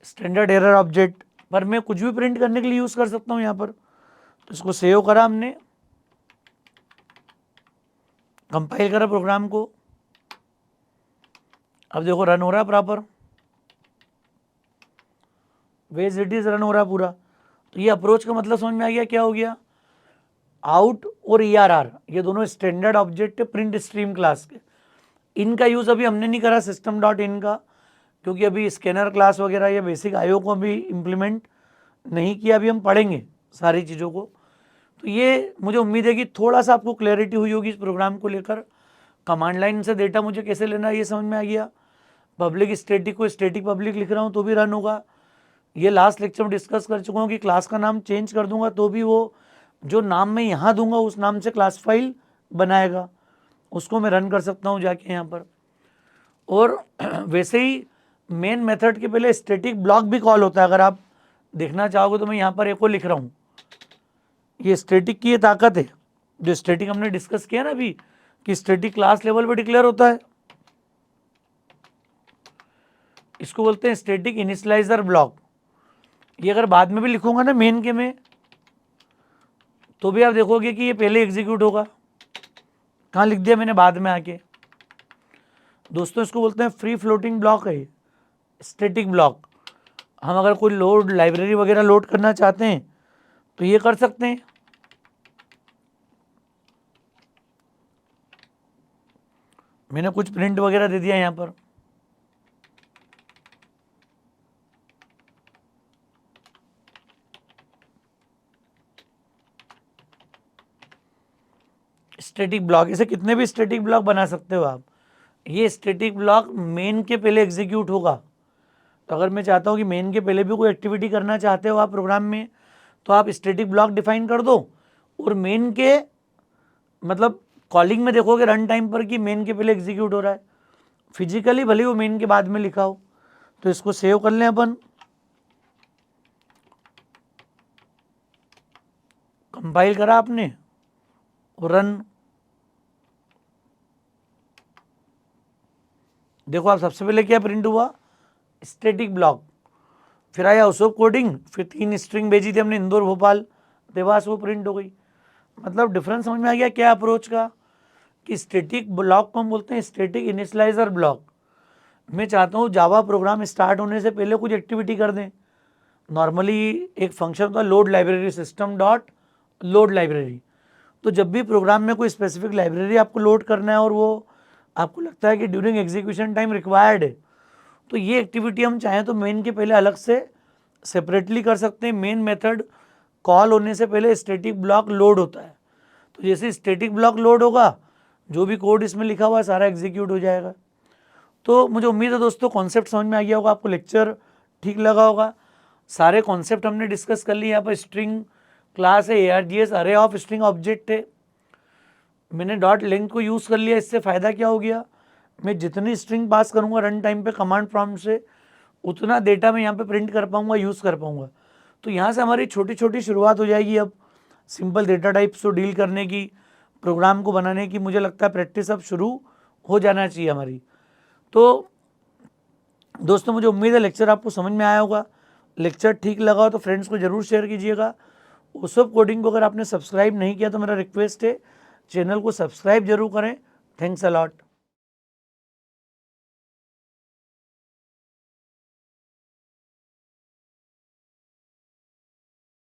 Speaker 1: standard error object. पर मैं कुछ भी प्रिंट करने के लिए यूज़ कर सकता हूँ यहाँ पर। तो इसको सेव करा हमने, कंपाइल करा प्रोग्राम को, अब देखो रन हो रहा है proper, ways it is run हो रहा है पूरा। तो ये अप्रोच का मतलब समझ में आ गया, क्या हो गया, आउट और ERR ये दोनों स्टैंडर्ड ऑब्जेक्ट है प्रिंट स्ट्रीम क्लास के। इनका यूज़ अभी हमने नहीं करा सिस्टम डॉट इन का, क्योंकि अभी स्कैनर क्लास वगैरह या बेसिक आईओ को अभी इम्प्लीमेंट नहीं किया, अभी हम पढ़ेंगे सारी चीज़ों को। तो ये मुझे उम्मीद है कि थोड़ा सा आपको क्लैरिटी हुई होगी इस प्रोग्राम को लेकर। कमांड लाइन से डेटा मुझे कैसे लेना है ये समझ में आ गया। पब्लिक स्टैटिक को स्टैटिक पब्लिक लिख रहा हूँ तो भी रन होगा। ये लास्ट लेक्चर में डिस्कस कर चुका हूँ कि क्लास का नाम चेंज कर दूंगा तो भी वो जो नाम मैं यहाँ दूंगा उस नाम से क्लास फाइल बनाएगा, उसको मैं रन कर सकता हूँ जाके यहाँ पर। और वैसे ही मेन मेथड के पहले स्टैटिक ब्लॉक भी कॉल होता है, अगर आप देखना चाहोगे तो मैं यहाँ पर एक और लिख रहा हूँ। ये स्टैटिक की ये ताकत है, जो स्टैटिक हमने डिस्कस किया ना अभी कि स्टैटिक क्लास लेवल पर डिक्लेयर होता है, इसको बोलते हैं स्टैटिक इनिशियलाइजर ब्लॉक। ये अगर बाद में भी लिखूंगा ना मेन के में, तो भी आप देखोगे कि ये पहले एग्जीक्यूट होगा। कहाँ लिख दिया मैंने बाद में आके। दोस्तों इसको बोलते हैं फ्री फ्लोटिंग ब्लॉक है स्टैटिक ब्लॉक। हम अगर कोई लोड लाइब्रेरी वगैरह लोड करना चाहते हैं तो ये कर सकते हैं। मैंने कुछ प्रिंट वगैरह दे दिया यहाँ पर। स्टैटिक ब्लॉक, इसे कितने भी स्टैटिक ब्लॉक बना सकते हो आप। ये स्टैटिक ब्लॉक मेन के पहले एग्जीक्यूट होगा। तो अगर मैं चाहता हूँ कि मेन के पहले भी कोई एक्टिविटी करना चाहते हो आप प्रोग्राम में, तो आप स्टैटिक ब्लॉक डिफाइन कर दो और मेन के मतलब कॉलिंग में देखोगे रन टाइम पर कि मेन के पहले एग्जीक्यूट हो रहा है। फिजिकली भले वो मेन के बाद में लिखा हो। तो इसको सेव कर लें अपन, कंपाइल करा आपने और रन। देखो आप सबसे पहले क्या प्रिंट हुआ, स्टैटिक ब्लॉक, फिर आया उसोप कोडिंग, फिर 3 स्ट्रिंग भेजी थी हमने इंदौर भोपाल देवास, वो प्रिंट हो गई। मतलब डिफरेंस समझ में आ गया क्या अप्रोच का, कि स्टैटिक ब्लॉक को हम बोलते हैं स्टैटिक इनिशियलाइजर ब्लॉक। मैं चाहता हूँ जावा प्रोग्राम स्टार्ट होने से पहले कुछ एक्टिविटी कर दें। नॉर्मली एक फंक्शन होता है load library, system dot load library. तो जब भी प्रोग्राम में कोई स्पेसिफिक लाइब्रेरी आपको लोड करना है और वो आपको लगता है कि ड्यूरिंग एग्जीक्यूशन टाइम रिक्वायर्ड है, तो ये एक्टिविटी हम चाहें तो मेन के पहले अलग से सेपरेटली कर सकते हैं। मेन मेथड कॉल होने से पहले स्टैटिक ब्लॉक लोड होता है। तो जैसे स्टैटिक ब्लॉक लोड होगा, जो भी कोड इसमें लिखा हुआ है सारा एग्जीक्यूट हो जाएगा। तो मुझे उम्मीद है दोस्तों कॉन्सेप्ट समझ में आ गया होगा, आपको लेक्चर ठीक लगा होगा। सारे कॉन्सेप्ट हमने डिस्कस कर लिए। यहाँ पर स्ट्रिंग क्लास है, ARGS अरे ऑफ स्ट्रिंग ऑब्जेक्ट है। मैंने डॉट लेंथ को यूज़ कर लिया, इससे फ़ायदा क्या हो गया, मैं जितनी स्ट्रिंग पास करूँगा रन टाइम पे कमांड प्रॉम्प्ट से, उतना डेटा मैं यहाँ पे प्रिंट कर पाऊँगा, यूज़ कर पाऊँगा। तो यहाँ से हमारी छोटी छोटी शुरुआत हो जाएगी अब सिंपल डेटा टाइप्स को डील करने की, प्रोग्राम को बनाने की। मुझे लगता है प्रैक्टिस अब शुरू हो जाना चाहिए हमारी। तो दोस्तों मुझे उम्मीद है लेक्चर आपको समझ में आया होगा। लेक्चर ठीक लगा हो तो फ्रेंड्स को ज़रूर शेयर कीजिएगा। उसोप कोडिंग को अगर आपने सब्सक्राइब नहीं किया तो मेरा रिक्वेस्ट है चैनल को सब्सक्राइब जरूर करें। Thanks a lot.